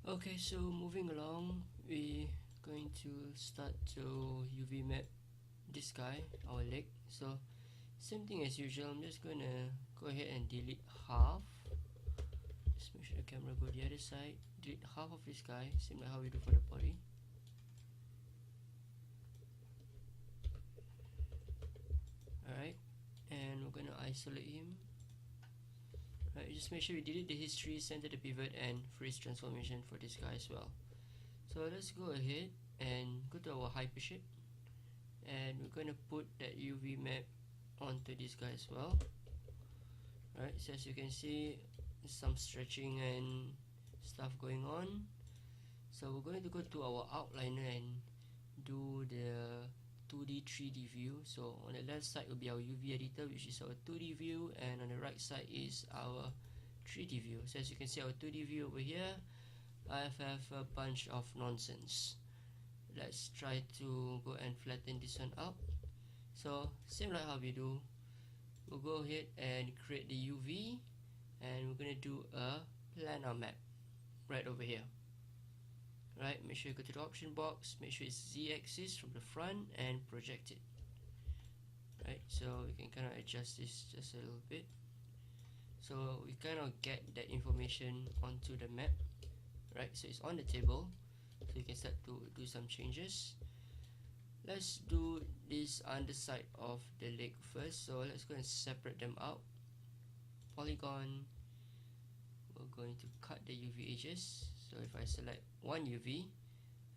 Okay, so moving along, we're going to start to UV map this guy, our leg. So same thing as usual, I'm just gonna go ahead and delete half. Just make sure the camera go the other side. Delete half of this guy, same like how we do for the body. Alright, and we're gonna isolate him. Right, just make sure we delete the history, center the pivot, and freeze transformation for this guy as well. So let's go ahead and go to our hypershape, and we're gonna put that UV map onto this guy as well. Right, so as you can see, some stretching and stuff going on. So we're going to go to our outliner and do the 2D 3D view. So on the left side will be our UV editor, which is our 2D view, and on the right side is our 3D view. So as you can see, our 2D view over here, I have a bunch of nonsense. Let's try to go and flatten this one out. So same like how we do, we'll go ahead and create the UV, and we're gonna do a planar map right over here. Right, make sure you go to the option box, make sure it's Z-axis from the front, and project it. Right, so we can kind of adjust this just a little bit, so we kind of get that information onto the map. Right, so it's on the table, so you can start to do some changes. Let's do this underside of the leg first, so let's go and separate them out. Polygon, we're going to cut the UV edges. So if I select one UV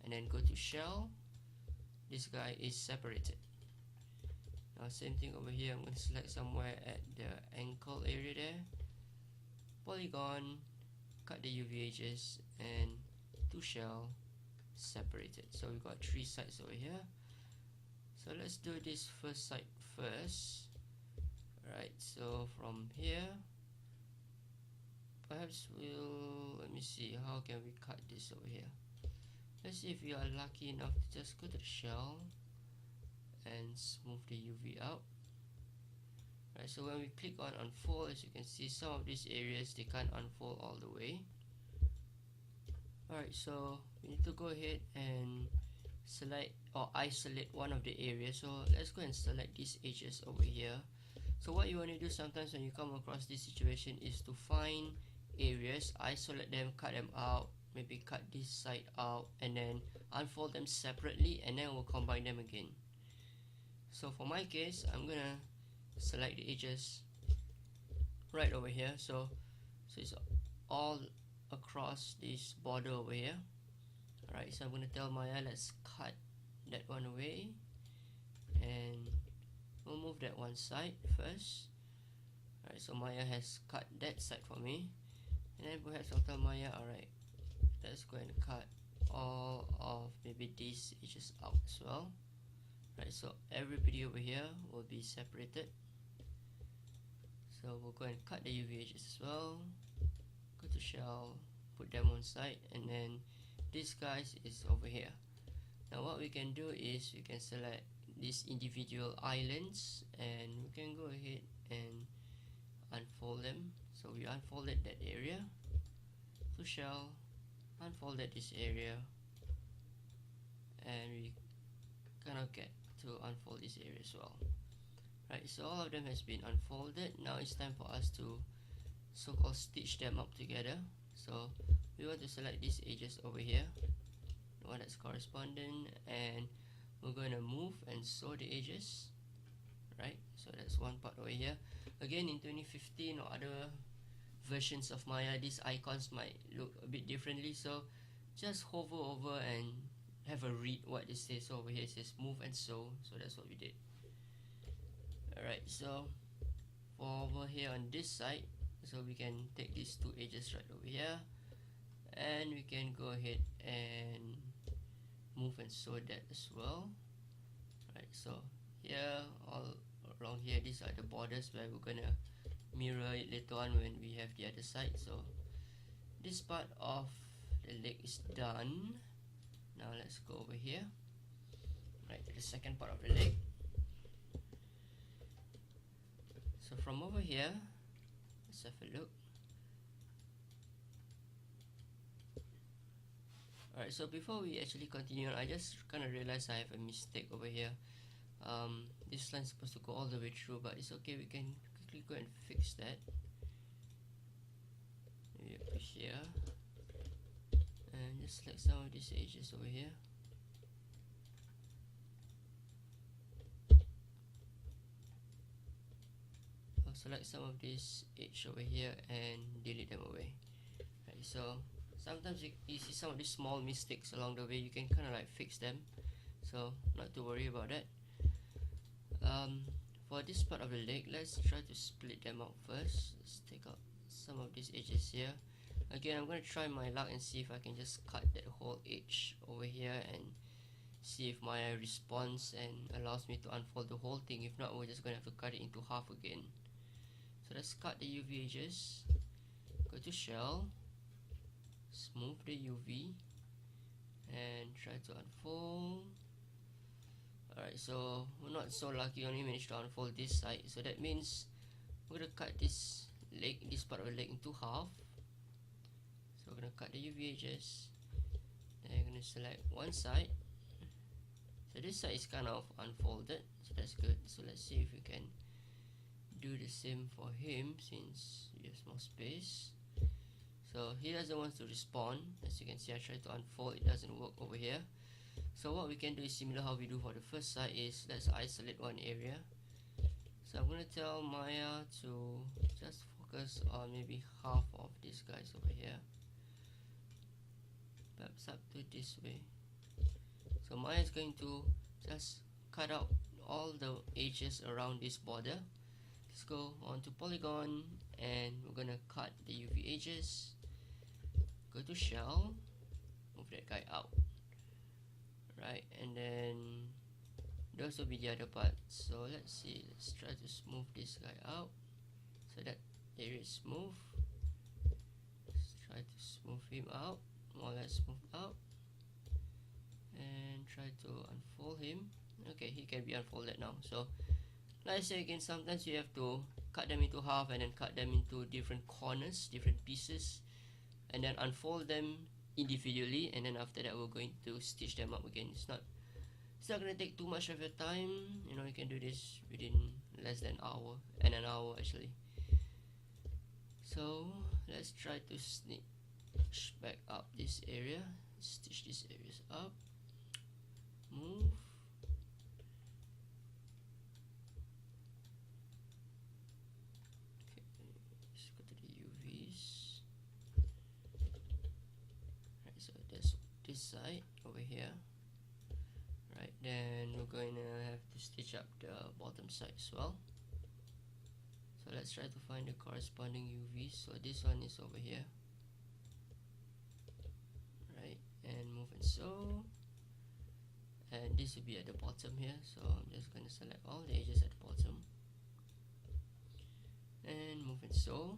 and then go to shell, this guy is separated. Now same thing over here, I'm going to select somewhere at the ankle area there, polygon, cut the UV edges, and to shell, separated. So we've got three sides over here. So let's do this first side first. Right, so from here, perhaps let me see, how can we cut this over here? Let's see if we are lucky enough to just go to the shell and smooth the UV out. Right, so when we click on unfold, as you can see, some of these areas, they can't unfold all the way. Alright, so we need to go ahead and select or isolate one of the areas. So let's go and select these edges over here. So what you want to do sometimes when you come across this situation is to find areas, isolate them, cut them out, maybe cut this side out, and then unfold them separately, and then we'll combine them again. So for my case, I'm gonna select the edges right over here, so it's all across this border over here. Alright, so I'm gonna tell Maya, let's cut that one away, and we'll move that one side first. Alright, so Maya has cut that side for me, and then perhaps I'll tell Maya, alright, let's go and cut all of maybe these edges out as well. Right, so everybody over here will be separated. So we'll go and cut the UV edges as well. Go to shell, put them on side, and then this guys is over here. Now what we can do is we can select these individual islands, and we can go ahead and unfold them. So we unfolded that area, to shell, unfolded this area, and we kind of get to unfold this area as well. Right, so all of them has been unfolded. Now it's time for us to so-called stitch them up together. So we want to select these edges over here, the one that's corresponding, and we're going to move and sew the edges. Right, so that's one part over here. Again, in 2015 or other versions of Maya, these icons might look a bit differently, so just hover over and have a read what it says. So over here it says move and sew, so that's what we did. Alright, so for over here on this side, so we can take these two edges right over here, and we can go ahead and move and sew that as well. Right, so here, all along here, these are the borders where we're gonna mirror it later on when we have the other side. So this part of the leg is done. Now let's go over here, right, to the second part of the leg. So from over here, let's have a look. Alright, so before we actually continue, I just kind of realized I have a mistake over here. This line is supposed to go all the way through, but it's okay, we can quickly go and fix that. Maybe up to here, and just select some of these edges over here. I'll select some of this edge over here and delete them away. Right, so sometimes you see some of these small mistakes along the way, you can kind of like fix them, so not to worry about that. For this part of the leg, let's try to split them out first. Let's take out some of these edges here. Again, I'm going to try my luck and see if I can just cut that whole edge over here and see if Maya responds and allows me to unfold the whole thing. If not, we're just going to have to cut it into half again. So let's cut the UV edges, go to shell, smooth the UV, and try to unfold. Alright, so we're not so lucky, only managed to unfold this side, so that means we're gonna cut this leg, this part of the leg, into half. So we're gonna cut the UV edges, then we're gonna select one side. So this side is kind of unfolded, so that's good. So let's see if we can do the same for him since we have more space. So he doesn't want to respond. As you can see, I try to unfold, it doesn't work over here. So what we can do is similar how we do for the first side, is let's isolate one area. So I'm going to tell Maya to just focus on maybe half of these guys over here, perhaps up to this way. So Maya is going to just cut out all the edges around this border. Let's go on to polygon, and we're going to cut the UV edges, go to shell, move that guy out. Right, and then those will be the other part. So let's see, let's try to smooth this guy out so that area is smooth. Let's try to smooth him out, more or less smooth out, and try to unfold him. Okay, he can be unfolded now. So like I say again, sometimes you have to cut them into half and then cut them into different corners, different pieces, and then unfold them individually, and then after that we're going to stitch them up again. It's not going to take too much of your time, you know, you can do this within less than an hour actually. So let's try to stitch back up this area, stitch these areas up, move, okay, let's go to the UVs. So that's this side over here. Right, then we're going to have to stitch up the bottom side as well. So let's try to find the corresponding UV. So this one is over here. Right, and move it so. And this will be at the bottom here. So I'm just going to select all the edges at the bottom. And move it so.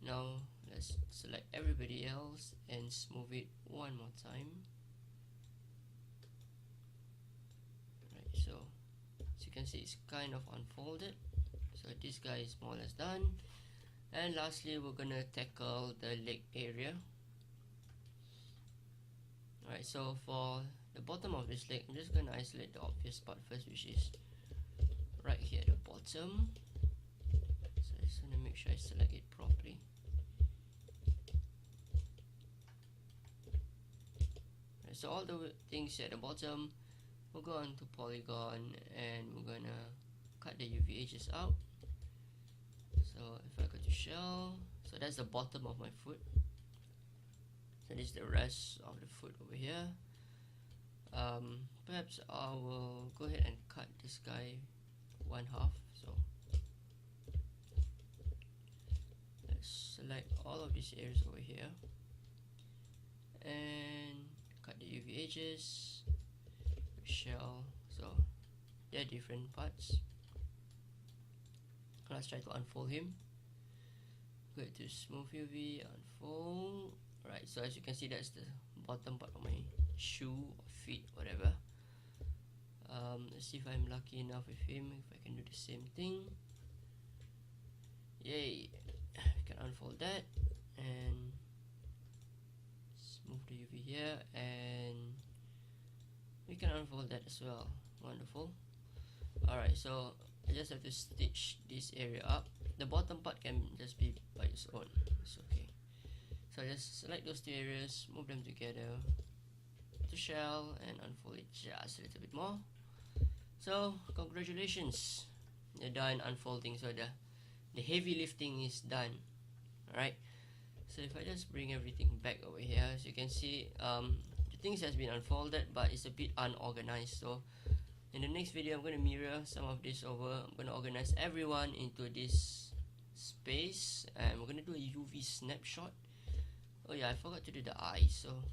Now let's select everybody else and smooth it one more time. Right, so as you can see, it's kind of unfolded. So this guy is more or less done. And lastly, we're gonna tackle the leg area. Alright, so for the bottom of this leg, I'm just gonna isolate the obvious part first, which is right here at the bottom. So I just wanna make sure I select it properly. So all the things at the bottom, we'll go on to polygon, and we're gonna cut the UV edges out. So if I go to shell, so that's the bottom of my foot. So this is the rest of the foot over here. Perhaps I will go ahead and cut this guy one half. So let's select all of these areas over here and cut the UV edges, shell, so they're different parts. Let's try to unfold him. Go to smooth UV, unfold. Right, so as you can see, that's the bottom part of my shoe or feet, whatever. Let's see if I'm lucky enough with him, if I can do the same thing. Yay! We can unfold that and move the UV here, and we can unfold that as well. Wonderful. Alright, so I just have to stitch this area up. The bottom part can just be by its own. It's okay. So I just select those two areas, move them together to shell, and unfold it just a little bit more. So congratulations, you're done unfolding. So the heavy lifting is done. Alright, so if I just bring everything back over here, as you can see, the things has been unfolded, but it's a bit unorganized. So in the next video, I'm going to mirror some of this over. I'm going to organize everyone into this space, and we're going to do a UV snapshot. Oh yeah, I forgot to do the eyes, so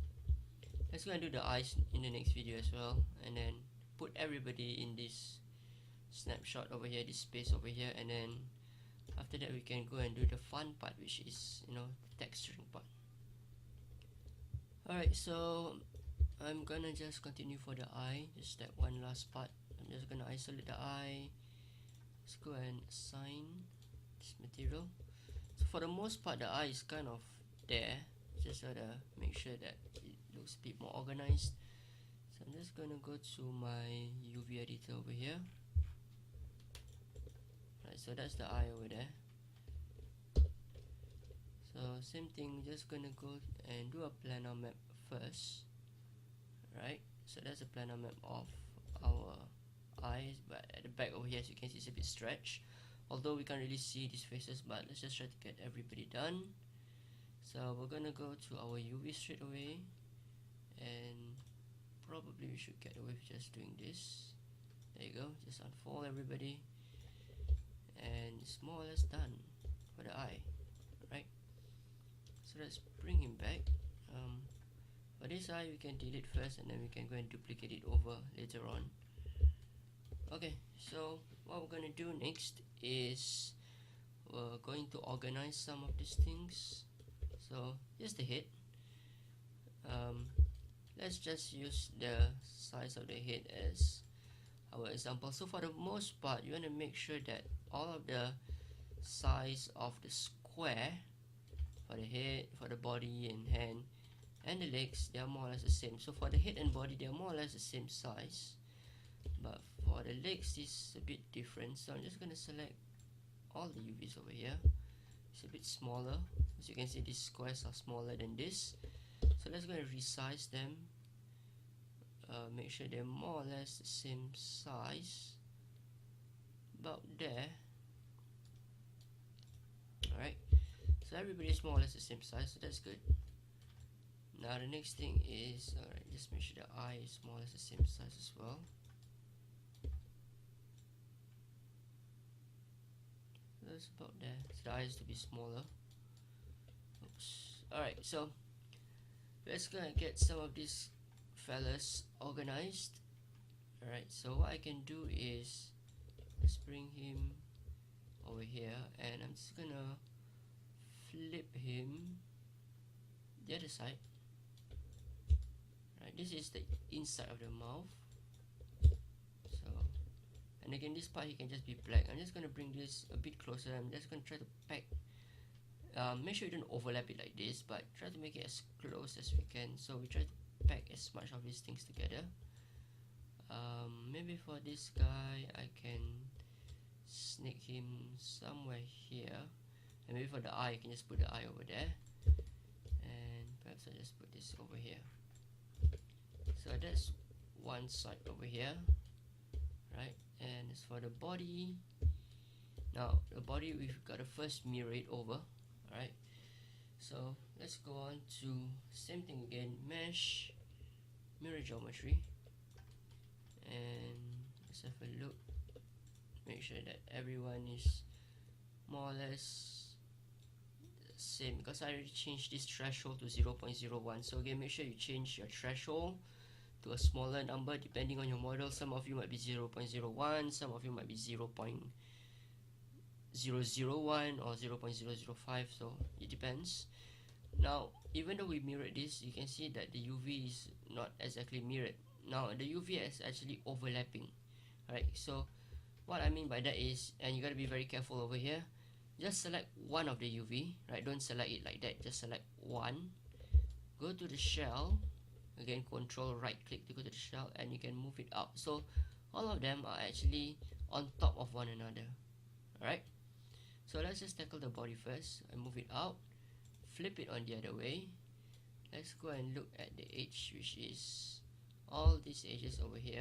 let's go and do the eyes in the next video as well, and then put everybody in this snapshot over here, this space over here, and then after that we can go and do the fun part, which is, you know, the texturing part. Alright, so I'm gonna just continue for the eye, just that one last part. I'm just gonna isolate the eye. Let's go and assign this material. So for the most part, the eye is kind of there. Just gotta make sure that it looks a bit more organized. So I'm just gonna go to my UV editor over here. Right, so that's the eye over there. So same thing, just gonna go and do a planar map first. Right, so that's a planar map of our eyes, but at the back over here, as you can see, it's a bit stretched, although we can't really see these faces. But let's just try to get everybody done. So we're gonna go to our UV straight away, and probably we should get away with just doing this. There you go, just unfold everybody, and it's more or less done for the eye. Right, so let's bring him back. For this eye, we can delete first, and then we can go and duplicate it over later on. Okay, so what we're going to do next is we're going to organize some of these things. So here's the head. Let's just use the size of the head as our example. So for the most part, you want to make sure that all of the size of the square for the head, for the body and hand, and the legs, they are more or less the same. So for the head and body, they are more or less the same size, but for the legs, it's a bit different. So I'm just going to select all the UVs over here. It's a bit smaller. As you can see, these squares are smaller than this. So let's go and resize them. Make sure they're more or less the same size, about there. Alright, so everybody's more or less the same size, so that's good. Now the next thing is, alright, just make sure the eye is more or less the same size as well. That's about there. So the eye has to be smaller. Oops. Alright, so let's go and get some of these fellas organized. Alright, so what I can do is, let's bring him over here, and I'm just gonna flip him the other side. Right, this is the inside of the mouth. So, and again, this part he can just be black. I'm just gonna bring this a bit closer. I'm just gonna try to pack. Make sure you don't overlap it like this, but try to make it as close as we can. So we try to pack as much of these things together. Maybe for this guy, I can sneak him somewhere here, and maybe for the eye, I can just put the eye over there, and perhaps I just put this over here. So that's one side over here, right? And as for the body, now the body, we've got to first mirror it over. Alright, so let's go on to same thing again, mesh, mirror geometry, and let's have a look. Make sure that everyone is more or less the same, because I already changed this threshold to 0.01. So again, make sure you change your threshold to a smaller number depending on your model. Some of you might be 0.01, some of you might be 0.001 or 0.005, so it depends. Now, even though we mirrored this, you can see that the UV is not exactly mirrored. Now, the UV is actually overlapping. Alright, so what I mean by that is, and you gotta be very careful over here, just select one of the UV, right? Don't select it like that, just select one go to the shell. Again, control right click to go to the shell, and you can move it out. So all of them are actually on top of one another. Alright, so let's just tackle the body first. I move it out, flip it on the other way. Let's go and look at the edge, which is all these edges over here.